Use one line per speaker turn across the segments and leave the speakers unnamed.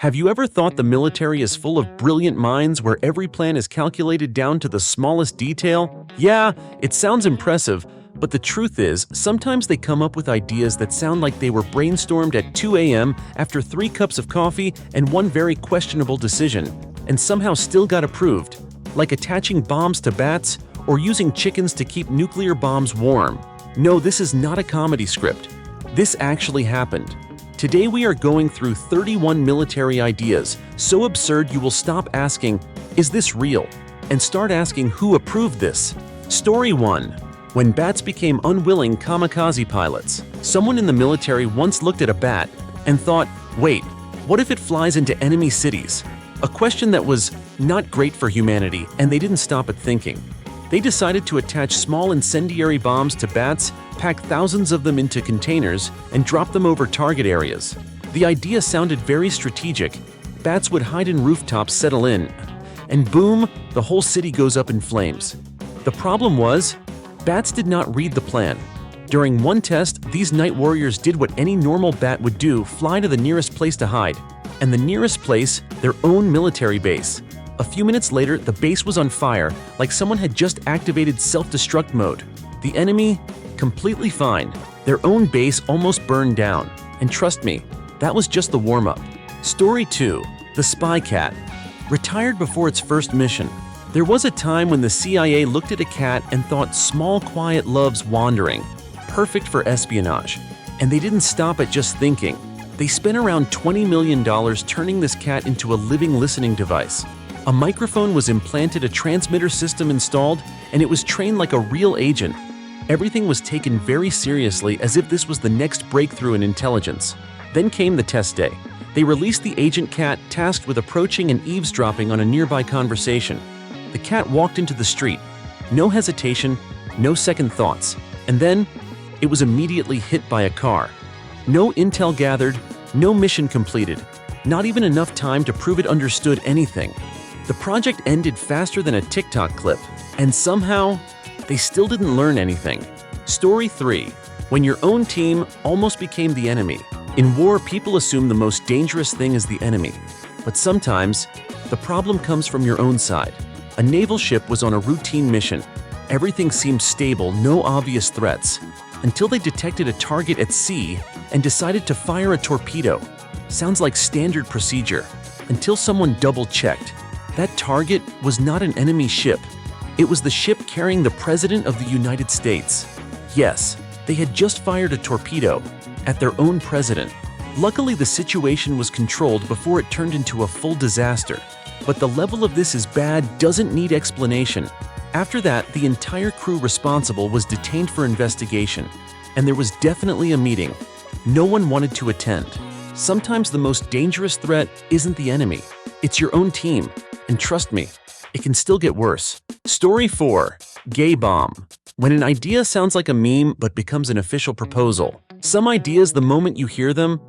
Have you ever thought the military is full of brilliant minds where every plan is calculated down to the smallest detail? Yeah, it sounds impressive, but the truth is, sometimes they come up with ideas that sound like they were brainstormed at 2 a.m. after 3 cups of coffee and one very questionable decision, and somehow still got approved, like attaching bombs to bats or using chickens to keep nuclear bombs warm. No, this is not a comedy script. This actually happened. Today we are going through 31 military ideas, so absurd you will stop asking, "Is this real?" and start asking who approved this. Story 1. When bats became unwilling kamikaze pilots. Someone in the military once looked at a bat and thought, wait, what if it flies into enemy cities? A question that was not great for humanity, and they didn't stop at thinking. They decided to attach small incendiary bombs to bats, pack thousands of them into containers, and drop them over target areas. The idea sounded very strategic. Bats would hide in rooftops, settle in, and boom, the whole city goes up in flames. The problem was, bats did not read the plan. During one test, these night warriors did what any normal bat would do, fly to the nearest place to hide. And the nearest place, their own military base. A few minutes later, the base was on fire, like someone had just activated self-destruct mode. The enemy, completely fine. Their own base almost burned down. And trust me, that was just the warm-up. Story 2. The Spy Cat. Retired before its first mission. There was a time when the CIA looked at a cat and thought small, quiet loves wandering. Perfect for espionage. And they didn't stop at just thinking. They spent around $20 million turning this cat into a living listening device. A microphone was implanted, a transmitter system installed, and it was trained like a real agent. Everything was taken very seriously, as if this was the next breakthrough in intelligence. Then came the test day. They released the agent cat, tasked with approaching and eavesdropping on a nearby conversation. The cat walked into the street. No hesitation, no second thoughts. And then, it was immediately hit by a car. No intel gathered, no mission completed. Not even enough time to prove it understood anything. The project ended faster than a TikTok clip, and somehow, they still didn't learn anything. Story 3. When your own team almost became the enemy. In war, people assume the most dangerous thing is the enemy. But sometimes, the problem comes from your own side. A naval ship was on a routine mission. Everything seemed stable, no obvious threats, until they detected a target at sea and decided to fire a torpedo. Sounds like standard procedure, until someone double-checked. That target was not an enemy ship. It was the ship carrying the President of the United States. Yes, they had just fired a torpedo at their own president. Luckily, the situation was controlled before it turned into a full disaster. But the level of this is bad doesn't need explanation. After that, the entire crew responsible was detained for investigation, and there was definitely a meeting. No one wanted to attend. Sometimes the most dangerous threat isn't the enemy, it's your own team. And trust me, it can still get worse. Story 4. Gay bomb. When an idea sounds like a meme but becomes an official proposal. Some ideas, the moment you hear them,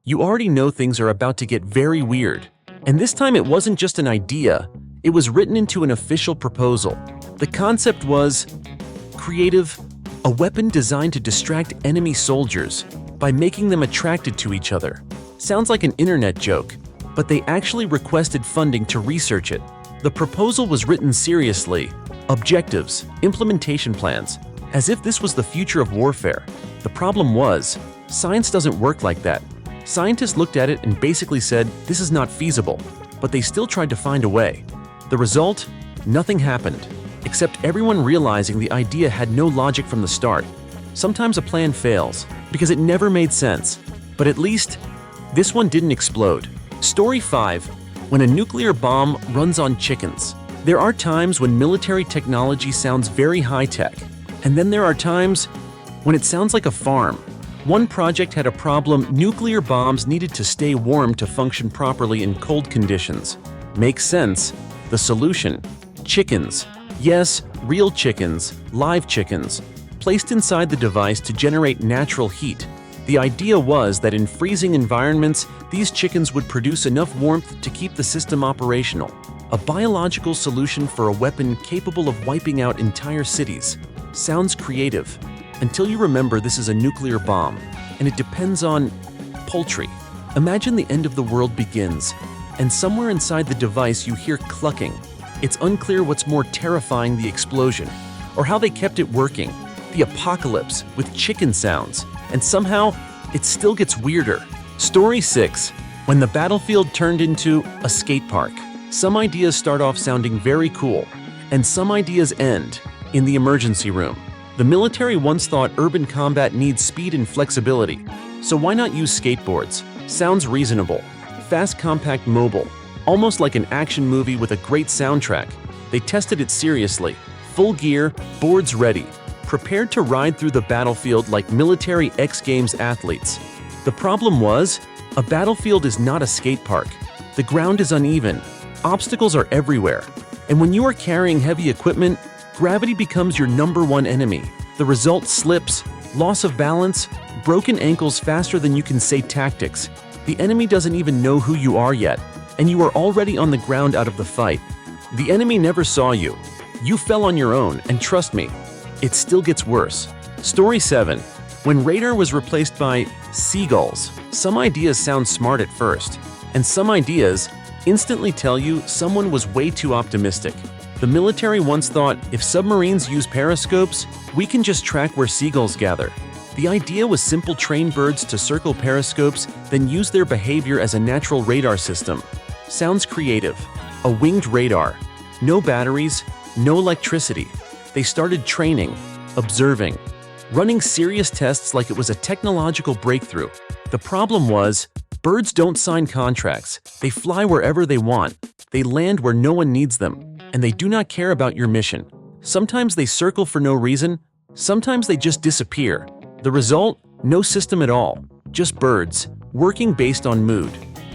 you already know things are about to get very weird. And this time it wasn't just an idea, it was written into an official proposal. The concept was creative, a weapon designed to distract enemy soldiers by making them attracted to each other. Sounds like an internet joke, but they actually requested funding to research it. The proposal was written seriously, objectives, implementation plans, as if this was the future of warfare. The problem was, science doesn't work like that. Scientists looked at it and basically said, this is not feasible, but they still tried to find a way. The result? Nothing happened, except everyone realizing the idea had no logic from the start. Sometimes a plan fails, because it never made sense. But at least, this one didn't explode. Story 5. When a nuclear bomb runs on chickens. There are times when military technology sounds very high-tech, and then there are times when it sounds like a farm. One project had a problem: nuclear bombs needed to stay warm to function properly in cold conditions. Makes sense. The solution? Chickens. Yes, real chickens, live chickens, placed inside the device to generate natural heat. The idea was that in freezing environments, these chickens would produce enough warmth to keep the system operational. A biological solution for a weapon capable of wiping out entire cities. Sounds creative, until you remember this is a nuclear bomb, and it depends on poultry. Imagine the end of the world begins, and somewhere inside the device you hear clucking. It's unclear what's more terrifying, the explosion, or how they kept it working, the apocalypse with chicken sounds, and somehow it still gets weirder. Story 6. When the battlefield turned into a skate park. Some ideas start off sounding very cool, and some ideas end in the emergency room. The military once thought urban combat needs speed and flexibility, so why not use skateboards? Sounds reasonable. Fast, compact, mobile. Almost like an action movie with a great soundtrack. They tested it seriously. Full gear, boards ready. Prepared to ride through the battlefield like military X Games athletes. The problem was, a battlefield is not a skate park. The ground is uneven. Obstacles are everywhere. And when you are carrying heavy equipment, gravity becomes your #1 enemy. The result: slips, loss of balance, broken ankles faster than you can say tactics. The enemy doesn't even know who you are yet, and you are already on the ground out of the fight. The enemy never saw you. You fell on your own, and trust me, it still gets worse. Story 7. When radar was replaced by seagulls. Some ideas sound smart at first, and some ideas instantly tell you someone was way too optimistic. The military once thought if submarines use periscopes, we can just track where seagulls gather. The idea was simple: train birds to circle periscopes, then use their behavior as a natural radar system. Sounds creative. A winged radar. No batteries, no electricity. They started training, observing, running serious tests like it was a technological breakthrough. The problem was, birds don't sign contracts. They fly wherever they want. They land where no one needs them, and they do not care about your mission. Sometimes they circle for no reason. Sometimes they just disappear. The result? No system at all. Just birds, working based on mood.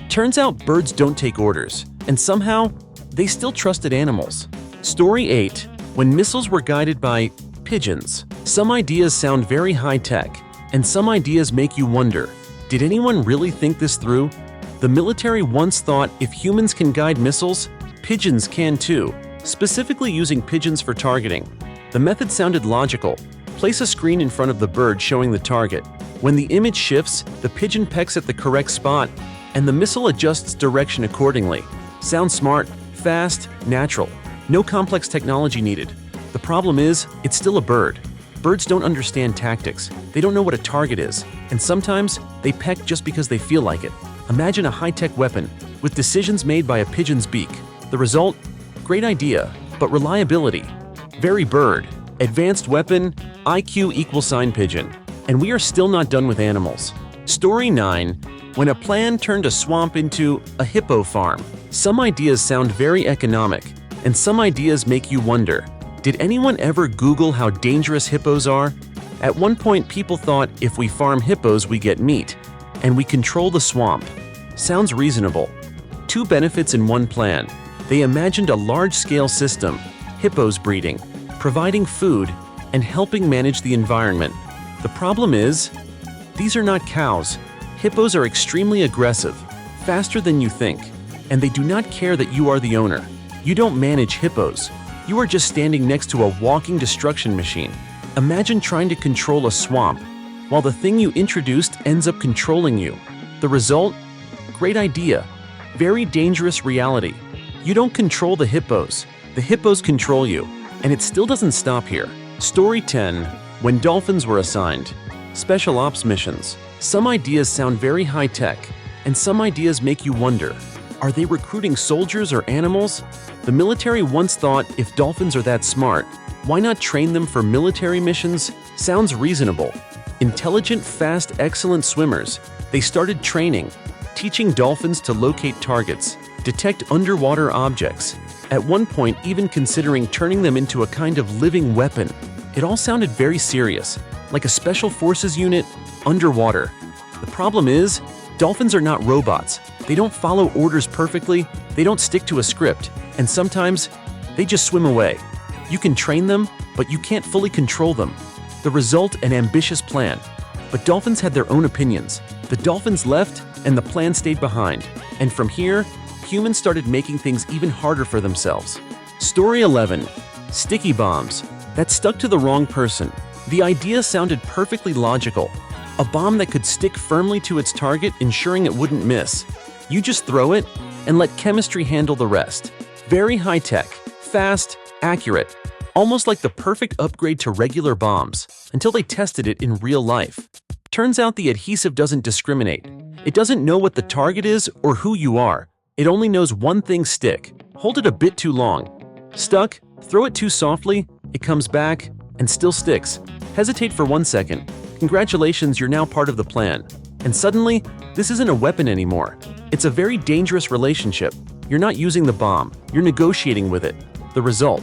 Turns out birds don't take orders, and somehow, they still trusted animals. Story 8. When missiles were guided by pigeons. Some ideas sound very high-tech, and some ideas make you wonder, did anyone really think this through? The military once thought if humans can guide missiles, pigeons can too, specifically using pigeons for targeting. The method sounded logical. Place a screen in front of the bird showing the target. When the image shifts, the pigeon pecks at the correct spot, and the missile adjusts direction accordingly. Sounds smart, fast, natural. No complex technology needed. The problem is, it's still a bird. Birds don't understand tactics. They don't know what a target is, and sometimes they peck just because they feel like it. Imagine a high-tech weapon with decisions made by a pigeon's beak. The result? Great idea, but reliability. Very bird. Advanced weapon, IQ = pigeon. And we are still not done with animals. Story 9. When a plan turned a swamp into a hippo farm. Some ideas sound very economic, and some ideas make you wonder, did anyone ever Google how dangerous hippos are? At one point, people thought if we farm hippos, we get meat, and we control the swamp. Sounds reasonable. 2 benefits in one plan. They imagined a large-scale system, hippos breeding, providing food, and helping manage the environment. The problem is, these are not cows. Hippos are extremely aggressive, faster than you think, and they do not care that you are the owner. You don't manage hippos. You are just standing next to a walking destruction machine. Imagine trying to control a swamp, while the thing you introduced ends up controlling you. The result? Great idea. Very dangerous reality. You don't control the hippos control you. And it still doesn't stop here. Story 10. When dolphins were assigned. Special ops missions. Some ideas sound very high-tech, and some ideas make you wonder, are they recruiting soldiers or animals? The military once thought if dolphins are that smart, why not train them for military missions? Sounds reasonable. Intelligent, fast, excellent swimmers. They started training, teaching dolphins to locate targets, detect underwater objects. At one point, even considering turning them into a kind of living weapon. It all sounded very serious, like a special forces unit underwater. The problem is, dolphins are not robots. They don't follow orders perfectly, they don't stick to a script, and sometimes they just swim away. You can train them, but you can't fully control them. The result, an ambitious plan. But dolphins had their own opinions. The dolphins left, and the plan stayed behind. And from here, humans started making things even harder for themselves. Story 11. Sticky bombs. That stuck to the wrong person. The idea sounded perfectly logical. A bomb that could stick firmly to its target, ensuring it wouldn't miss. You just throw it and let chemistry handle the rest. Very high-tech, fast, accurate, almost like the perfect upgrade to regular bombs, until they tested it in real life. Turns out the adhesive doesn't discriminate. It doesn't know what the target is or who you are. It only knows one thing: stick. Hold it a bit too long. Stuck? Throw it too softly, it comes back and still sticks. Hesitate for 1 second. Congratulations, you're now part of the plan. And suddenly, this isn't a weapon anymore. It's a very dangerous relationship. You're not using the bomb, you're negotiating with it. The result: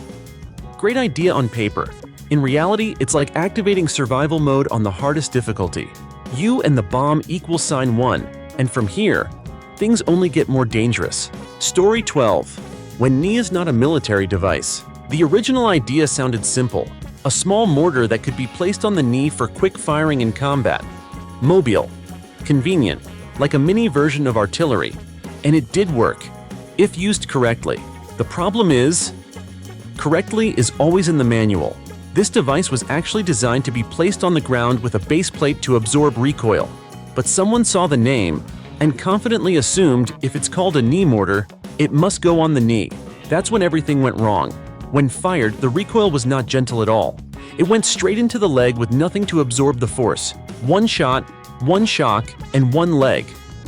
great idea on paper. In reality, it's like activating survival mode on the hardest difficulty. You and the bomb equals sign 1, and from here, things only get more dangerous. Story 12. When knee is not a military device. The original idea sounded simple: a small mortar that could be placed on the knee for quick firing in combat. Mobile. Convenient, like a mini version of artillery. And it did work, if used correctly. The problem is, correctly is always in the manual. This device was actually designed to be placed on the ground with a base plate to absorb recoil. But someone saw the name and confidently assumed if it's called a knee mortar, it must go on the knee. That's when everything went wrong. When fired, the recoil was not gentle at all. It went straight into the leg with nothing to absorb the force. One shot, one shock, and one leg.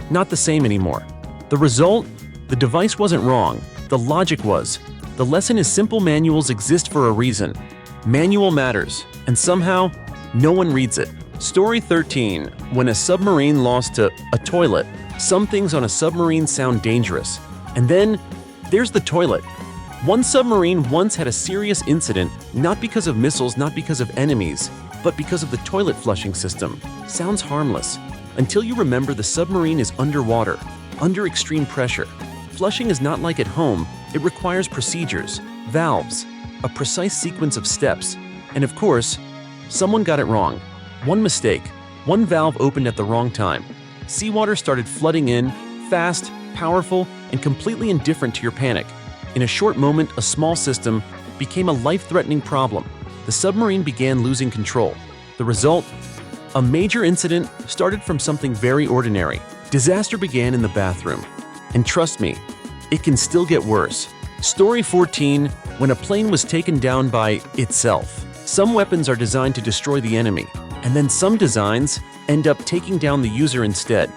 Not the same anymore. The result? The device wasn't wrong. The logic was. The lesson is simple: manuals exist for a reason. Manual matters, and somehow, no one reads it. Story 13. When a submarine lost to a toilet. Some things on a submarine sound dangerous. And then, there's the toilet. One submarine once had a serious incident, not because of missiles, not because of enemies, but because of the toilet flushing system. Sounds harmless, until you remember the submarine is underwater, under extreme pressure. Flushing is not like at home. It requires procedures, valves, a precise sequence of steps, and of course, someone got it wrong. One mistake, one valve opened at the wrong time. Seawater started flooding in, fast, powerful, and completely indifferent to your panic. In a short moment, a small system became a life-threatening problem. The submarine began losing control. The result? A major incident started from something very ordinary. Disaster began in the bathroom. And trust me, it can still get worse. Story 14. When a plane was taken down by itself. Some weapons are designed to destroy the enemy, and then some designs end up taking down the user instead.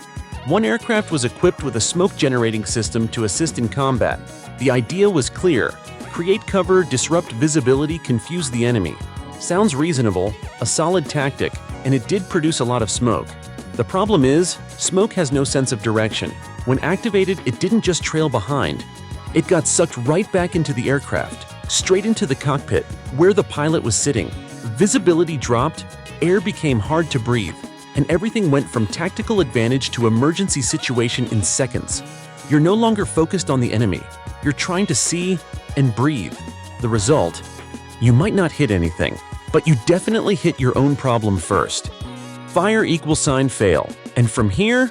One aircraft was equipped with a smoke-generating system to assist in combat. The idea was clear: create cover, disrupt visibility, confuse the enemy. Sounds reasonable, a solid tactic, and it did produce a lot of smoke. The problem is, smoke has no sense of direction. When activated, it didn't just trail behind. It got sucked right back into the aircraft, straight into the cockpit, where the pilot was sitting. Visibility dropped, air became hard to breathe, and everything went from tactical advantage to emergency situation in seconds. You're no longer focused on the enemy. You're trying to see and breathe. The result? You might not hit anything, but you definitely hit your own problem first. Fire = fail. And from here,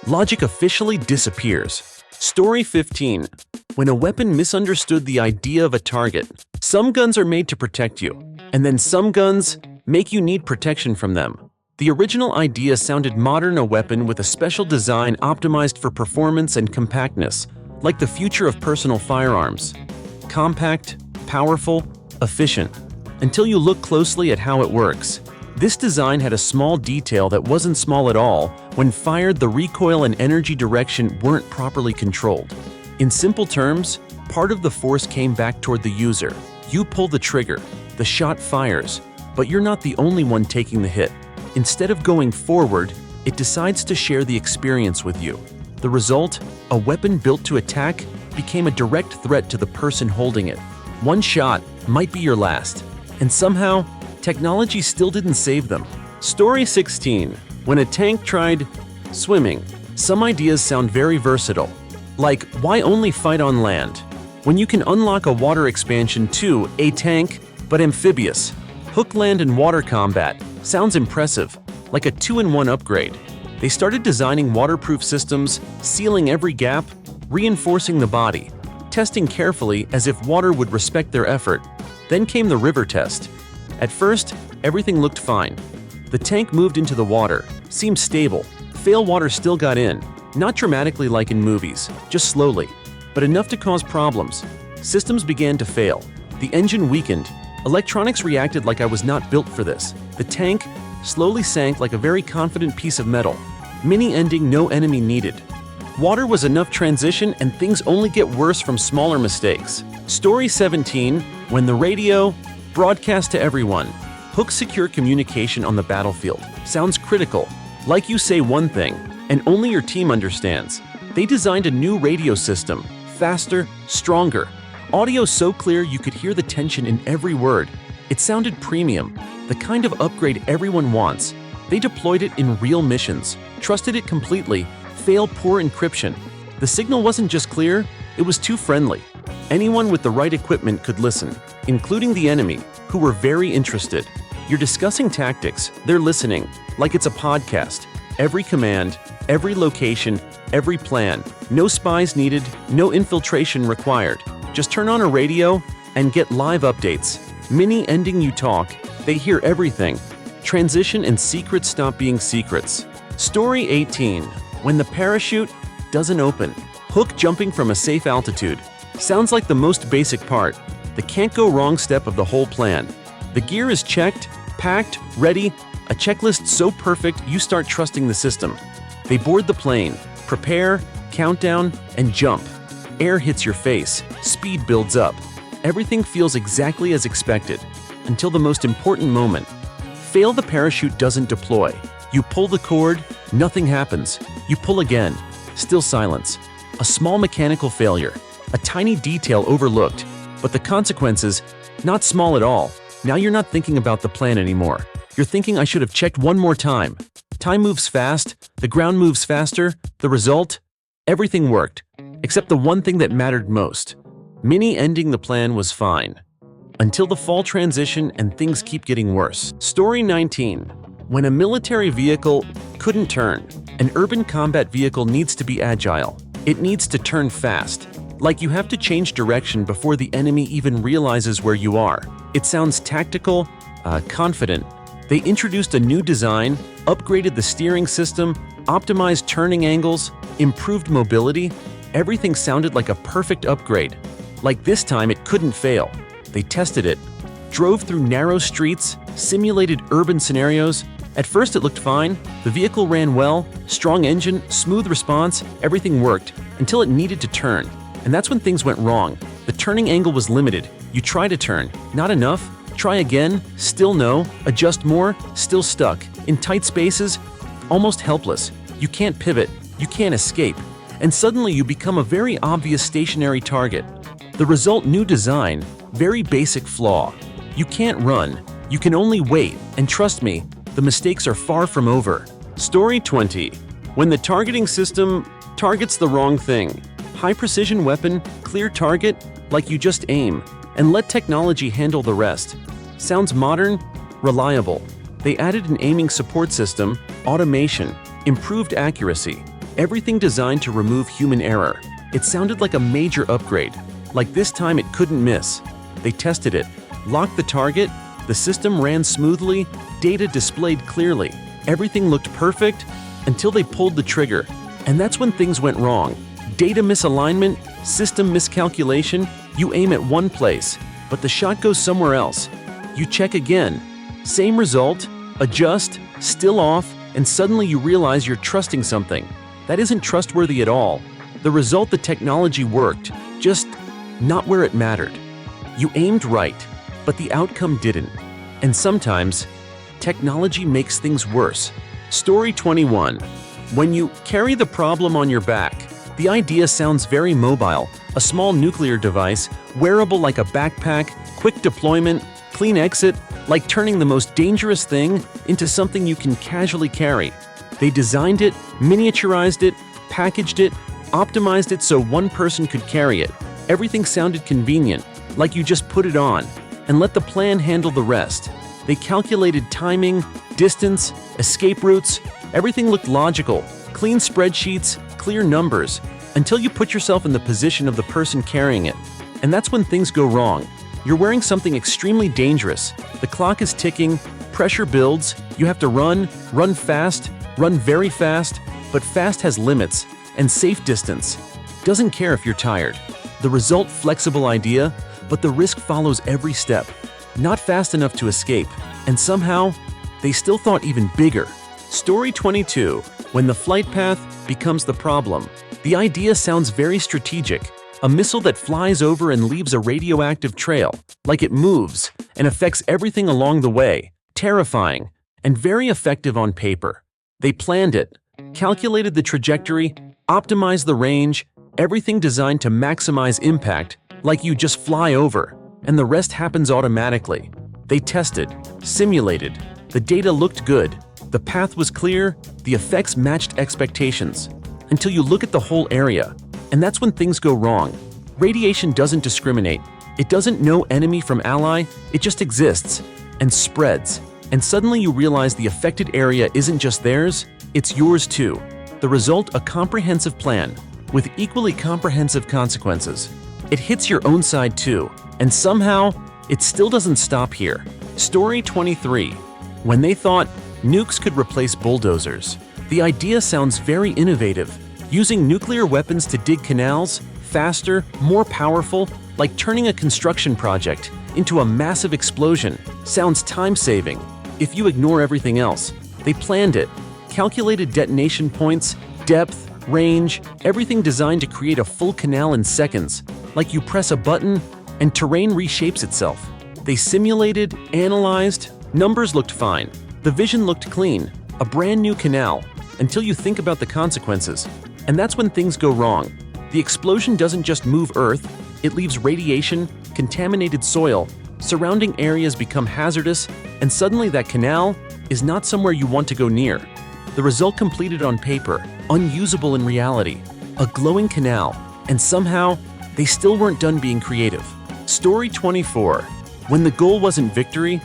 logic officially disappears. Story 15. When a weapon misunderstood the idea of a target. Some guns are made to protect you, and then some guns make you need protection from them. The original idea sounded modern: a weapon with a special design optimized for performance and compactness, like the future of personal firearms. Compact, powerful, efficient. Until you look closely at how it works. This design had a small detail that wasn't small at all. When fired, the recoil and energy direction weren't properly controlled. In simple terms, part of the force came back toward the user. You pull the trigger, the shot fires, but you're not the only one taking the hit. Instead of going forward, it decides to share the experience with you. The result? A weapon built to attack became a direct threat to the person holding it. One shot might be your last, and somehow, technology still didn't save them. Story 16. When a tank tried swimming. Some ideas sound very versatile. Like, why only fight on land? When you can unlock a water expansion to a tank, but amphibious. Hook land and water combat. Sounds impressive, like a 2-in-1 upgrade. They started designing waterproof systems, sealing every gap, reinforcing the body, testing carefully as if water would respect their effort. Then came the river test. At first, everything looked fine. The tank moved into the water, seemed stable. Fail water still got in. Not dramatically like in movies, just slowly, but enough to cause problems. Systems began to fail. The engine weakened. Electronics reacted like I was not built for this. The tank slowly sank like a very confident piece of metal. Mini ending, no enemy needed. Water was enough transition, and things only get worse from smaller mistakes. Story 17, when the radio broadcast to everyone. Hook secure communication on the battlefield. Sounds critical. Like you say one thing, and only your team understands. They designed a new radio system. Faster, stronger. Audio so clear you could hear the tension in every word. It sounded premium, the kind of upgrade everyone wants. They deployed it in real missions, trusted it completely, failed poor encryption. The signal wasn't just clear, it was too friendly. Anyone with the right equipment could listen, including the enemy, who were very interested. You're discussing tactics, they're listening, like it's a podcast. Every command, every location, every plan. No spies needed, no infiltration required. Just turn on a radio and get live updates. Mini ending you talk, they hear everything. Transition and secrets stop being secrets. Story 18, when the parachute doesn't open. Hook jumping from a safe altitude. Sounds like the most basic part, the can't go wrong step of the whole plan. The gear is checked, packed, ready, a checklist so perfect you start trusting the system. They board the plane, prepare, countdown, and jump. Air hits your face, speed builds up. Everything feels exactly as expected, until the most important moment. Fail, the parachute doesn't deploy. You pull the cord, nothing happens. You pull again, still silence. A small mechanical failure, a tiny detail overlooked, but the consequences, not small at all. Now you're not thinking about the plan anymore. You're thinking, I should have checked one more time. Time moves fast, the ground moves faster, the result? Everything worked, except the one thing that mattered most. Mini ending the plan was fine. Until the fall transition and things keep getting worse. Story 19. When a military vehicle couldn't turn. An urban combat vehicle needs to be agile. It needs to turn fast. Like you have to change direction before the enemy even realizes where you are. It sounds tactical, confident. They introduced a new design, upgraded the steering system, optimized turning angles, improved mobility. Everything sounded like a perfect upgrade. Like this time it couldn't fail. They tested it, drove through narrow streets, simulated urban scenarios. At first it looked fine, the vehicle ran well, strong engine, smooth response, everything worked, until it needed to turn. And that's when things went wrong. The turning angle was limited. You try to turn, not enough. Try again, still no. Adjust more, still stuck. In tight spaces, almost helpless. You can't pivot, you can't escape. And suddenly you become a very obvious stationary target. The result, new design, very basic flaw. You can't run, you can only wait, and trust me, the mistakes are far from over. Story 20. When the targeting system targets the wrong thing. High precision weapon, clear target, like you just aim, and let technology handle the rest. Sounds modern, reliable. They added an aiming support system, automation, improved accuracy, everything designed to remove human error. It sounded like a major upgrade. Like this time it couldn't miss. They tested it, locked the target, the system ran smoothly, data displayed clearly. Everything looked perfect until they pulled the trigger. And that's when things went wrong. Data misalignment, system miscalculation. You aim at one place, but the shot goes somewhere else. You check again. Same result, adjust, still off, and suddenly you realize you're trusting something. That isn't trustworthy at all. The result, the technology worked, just not where it mattered. You aimed right, but the outcome didn't. And sometimes, technology makes things worse. Story 21. When you carry the problem on your back. The idea sounds very mobile. A small nuclear device, wearable like a backpack, quick deployment, clean exit, like turning the most dangerous thing into something you can casually carry. They designed it, miniaturized it, packaged it, optimized it so one person could carry it. Everything sounded convenient, like you just put it on, and let the plan handle the rest. They calculated timing, distance, escape routes. Everything looked logical, clean spreadsheets, clear numbers, until you put yourself in the position of the person carrying it. And that's when things go wrong. You're wearing something extremely dangerous. The clock is ticking, pressure builds, you have to run fast, Run very fast, but fast has limits, and safe distance. Doesn't care if you're tired. The result, flexible idea, but the risk follows every step. Not fast enough to escape, and somehow, they still thought even bigger. Story 22. When the flight path becomes the problem. The idea sounds very strategic. A missile that flies over and leaves a radioactive trail, like it moves and affects everything along the way. Terrifying, and very effective on paper. They planned it, calculated the trajectory, optimized the range, everything designed to maximize impact, like you just fly over, and the rest happens automatically. They tested, simulated, the data looked good, the path was clear, the effects matched expectations. Until you look at the whole area, and that's when things go wrong. Radiation doesn't discriminate. It doesn't know enemy from ally, it just exists and spreads. And suddenly you realize the affected area isn't just theirs, it's yours too. The result, a comprehensive plan, with equally comprehensive consequences. It hits your own side too, and somehow, it still doesn't stop here. Story 23. When they thought nukes could replace bulldozers. The idea sounds very innovative, using nuclear weapons to dig canals, faster, more powerful, like turning a construction project into a massive explosion. Sounds time-saving. If you ignore everything else, they planned it, calculated detonation points, depth, range, everything designed to create a full canal in seconds, like you press a button and terrain reshapes itself. They simulated, analyzed, numbers looked fine, the vision looked clean, a brand new canal, until you think about the consequences. And that's when things go wrong. The explosion doesn't just move Earth, it leaves radiation, contaminated soil, surrounding areas become hazardous, and suddenly that canal is not somewhere you want to go near. The result, completed on paper, unusable in reality. A glowing canal, and somehow, they still weren't done being creative. Story 24. When the goal wasn't victory,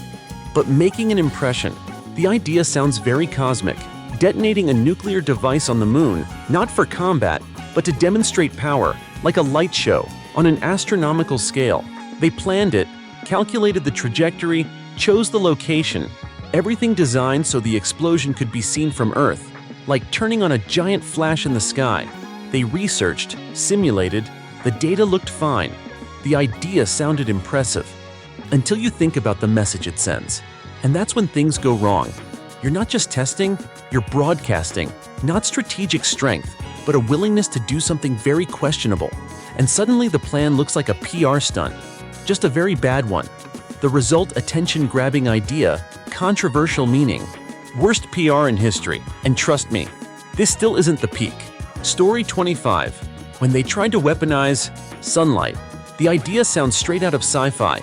but making an impression. The idea sounds very cosmic. Detonating a nuclear device on the moon, not for combat, but to demonstrate power, like a light show, on an astronomical scale. They planned it, calculated the trajectory, chose the location, everything designed so the explosion could be seen from Earth, like turning on a giant flash in the sky. They researched, simulated, the data looked fine, the idea sounded impressive, until you think about the message it sends. And that's when things go wrong. You're not just testing, you're broadcasting, not strategic strength, but a willingness to do something very questionable. And suddenly the plan looks like a PR stunt, just a very bad one. The result, attention-grabbing idea, controversial meaning, worst PR in history. And trust me, this still isn't the peak. Story 25. When they tried to weaponize sunlight. The idea sounds straight out of sci-fi.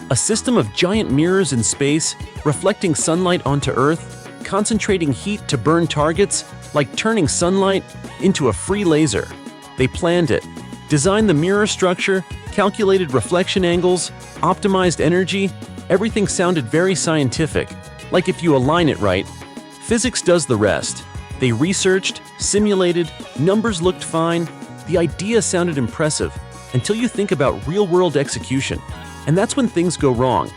A system of giant mirrors in space, reflecting sunlight onto Earth, concentrating heat to burn targets, like turning sunlight into a free laser. They planned it, designed the mirror structure, calculated reflection angles, optimized energy. Everything sounded very scientific, like if you align it right, physics does the rest. They researched, simulated, numbers looked fine, the idea sounded impressive, until you think about real-world execution. And that's when things go wrong.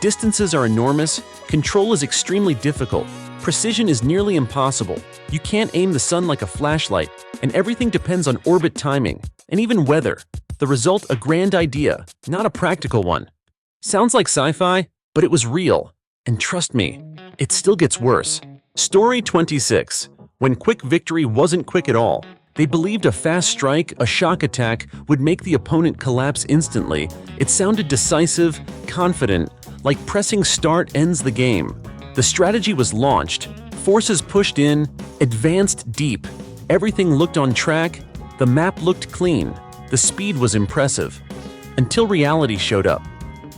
Distances are enormous, control is extremely difficult, precision is nearly impossible. You can't aim the sun like a flashlight, and everything depends on orbit timing, and even weather. The result, a grand idea, not a practical one. Sounds like sci-fi, but it was real. And trust me, it still gets worse. Story 26. When quick victory wasn't quick at all. They believed a fast strike, a shock attack, would make the opponent collapse instantly. It sounded decisive, confident, like pressing start ends the game. The strategy was launched, forces pushed in, advanced deep. Everything looked on track, the map looked clean, the speed was impressive. Until reality showed up.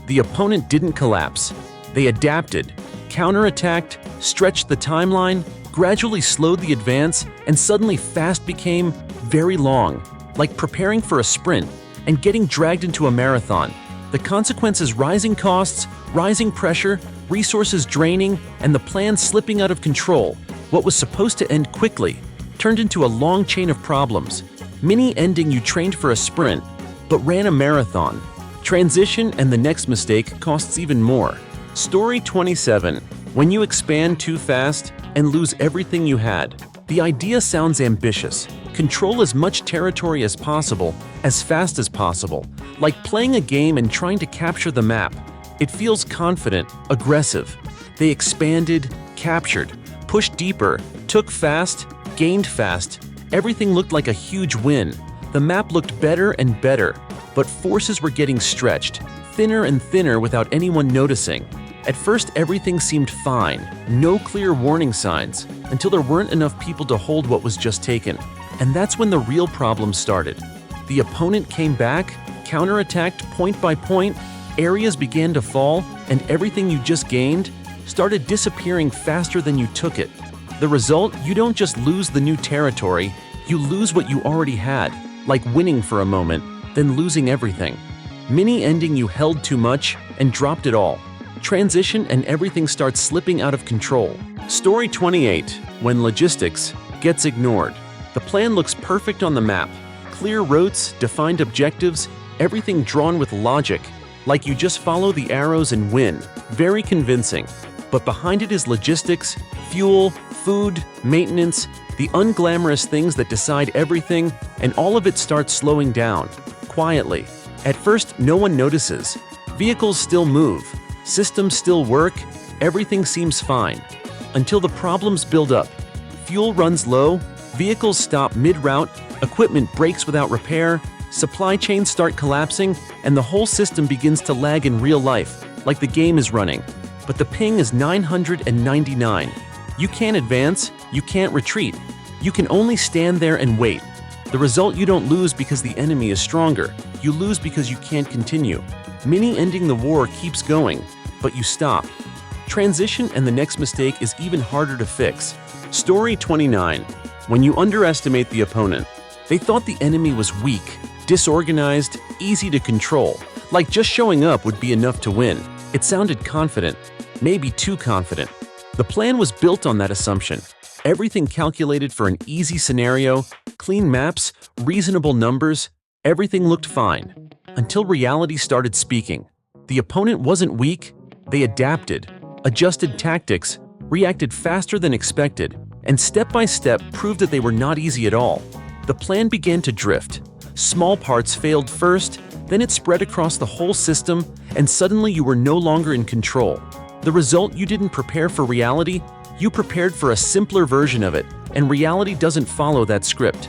The opponent didn't collapse. They adapted, counterattacked, stretched the timeline, gradually slowed the advance, and suddenly fast became very long, like preparing for a sprint and getting dragged into a marathon. The consequences: rising costs, rising pressure, resources draining, and the plan slipping out of control. What was supposed to end quickly turned into a long chain of problems. Mini ending: you trained for a sprint, but ran a marathon. Transition, and the next mistake costs even more. Story 27. When you expand too fast, and lose everything you had. The idea sounds ambitious. Control as much territory as possible, as fast as possible, like playing a game and trying to capture the map. It feels confident, aggressive. They expanded, captured, pushed deeper, took fast, gained fast. Everything looked like a huge win. The map looked better and better, but forces were getting stretched, thinner and thinner without anyone noticing. At first, everything seemed fine, no clear warning signs, until there weren't enough people to hold what was just taken. And that's when the real problem started. The opponent came back, counterattacked point by point, areas began to fall, and everything you just gained started disappearing faster than you took it. The result, you don't just lose the new territory, you lose what you already had, like winning for a moment, then losing everything. Mini-ending, you held too much and dropped it all. Transition, and everything starts slipping out of control. Story 28, when logistics gets ignored. The plan looks perfect on the map. Clear routes, defined objectives, everything drawn with logic, like you just follow the arrows and win. Very convincing. But behind it is logistics, fuel, food, maintenance, the unglamorous things that decide everything, and all of it starts slowing down, quietly. At first, no one notices. Vehicles still move, systems still work, everything seems fine. Until the problems build up. Fuel runs low, vehicles stop mid-route, equipment breaks without repair, supply chains start collapsing, and the whole system begins to lag in real life, like the game is running. But the ping is 999. You can't advance, you can't retreat. You can only stand there and wait. The result, you don't lose because the enemy is stronger. You lose because you can't continue. Mini-ending the war keeps going, but you stop. Transition, and the next mistake is even harder to fix. Story 29. When you underestimate the opponent. They thought the enemy was weak, disorganized, easy to control, like just showing up would be enough to win. It sounded confident, maybe too confident. The plan was built on that assumption. Everything calculated for an easy scenario, clean maps, reasonable numbers, everything looked fine. Until reality started speaking. The opponent wasn't weak, they adapted, adjusted tactics, reacted faster than expected, and step by step proved that they were not easy at all. The plan began to drift. Small parts failed first, then it spread across the whole system, and suddenly you were no longer in control. The result, you didn't prepare for reality, you prepared for a simpler version of it, and reality doesn't follow that script.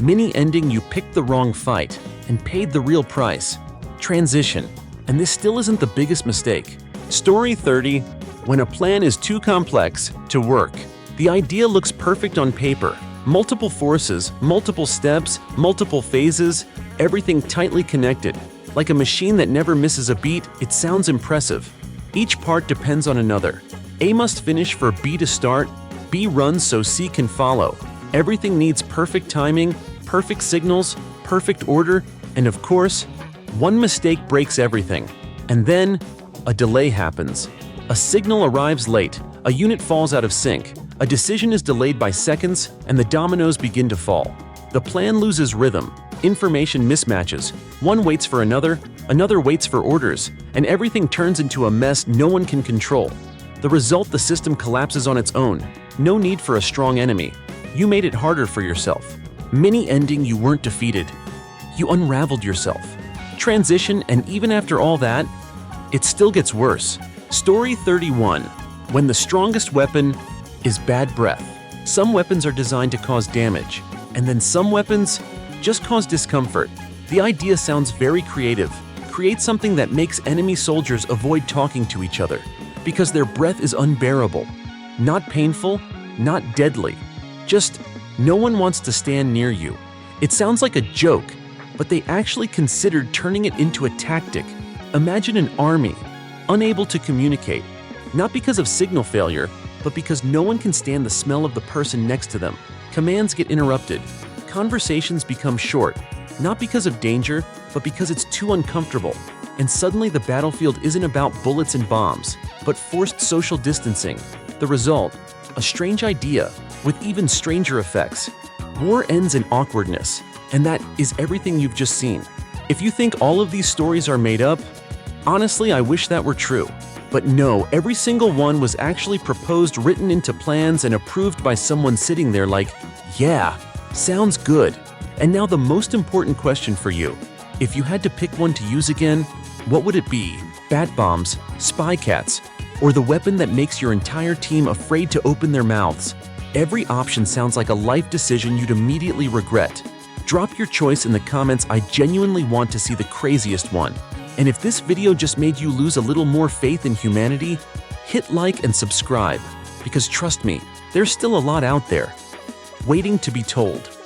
Mini-ending, you picked the wrong fight, and paid the real price. Transition, and this still isn't the biggest mistake. Story 30, when a plan is too complex to work. The idea looks perfect on paper. Multiple forces, multiple steps, multiple phases, everything tightly connected. Like a machine that never misses a beat, it sounds impressive. Each part depends on another. A must finish for B to start, B runs so C can follow. Everything needs perfect timing, perfect signals, perfect order, and of course, one mistake breaks everything. And then, a delay happens. A signal arrives late, a unit falls out of sync, a decision is delayed by seconds, and the dominoes begin to fall. The plan loses rhythm, information mismatches, one waits for another waits for orders, and everything turns into a mess no one can control. The result, the system collapses on its own. No need for a strong enemy. You made it harder for yourself. Mini-ending, you weren't defeated. You unraveled yourself. Transition, and even after all that, it still gets worse. Story 31. When the strongest weapon is bad breath. Some weapons are designed to cause damage, and then some weapons just cause discomfort. The idea sounds very creative. Create something that makes enemy soldiers avoid talking to each other, because their breath is unbearable. Not painful, not deadly. Just, no one wants to stand near you. It sounds like a joke, but they actually considered turning it into a tactic. Imagine an army, unable to communicate, not because of signal failure, but because no one can stand the smell of the person next to them. Commands get interrupted. Conversations become short, not because of danger, but because it's too uncomfortable. And suddenly the battlefield isn't about bullets and bombs, but forced social distancing. The result, a strange idea with even stranger effects. War ends in awkwardness, and that is everything you've just seen. If you think all of these stories are made up, honestly, I wish that were true. But no, every single one was actually proposed, written into plans, and approved by someone sitting there like, yeah, sounds good. And now the most important question for you. If you had to pick one to use again, what would it be? Bat bombs, spy cats, or the weapon that makes your entire team afraid to open their mouths? Every option sounds like a life decision you'd immediately regret. Drop your choice in the comments. I genuinely want to see the craziest one. And if this video just made you lose a little more faith in humanity, hit like and subscribe, because trust me, there's still a lot out there waiting to be told.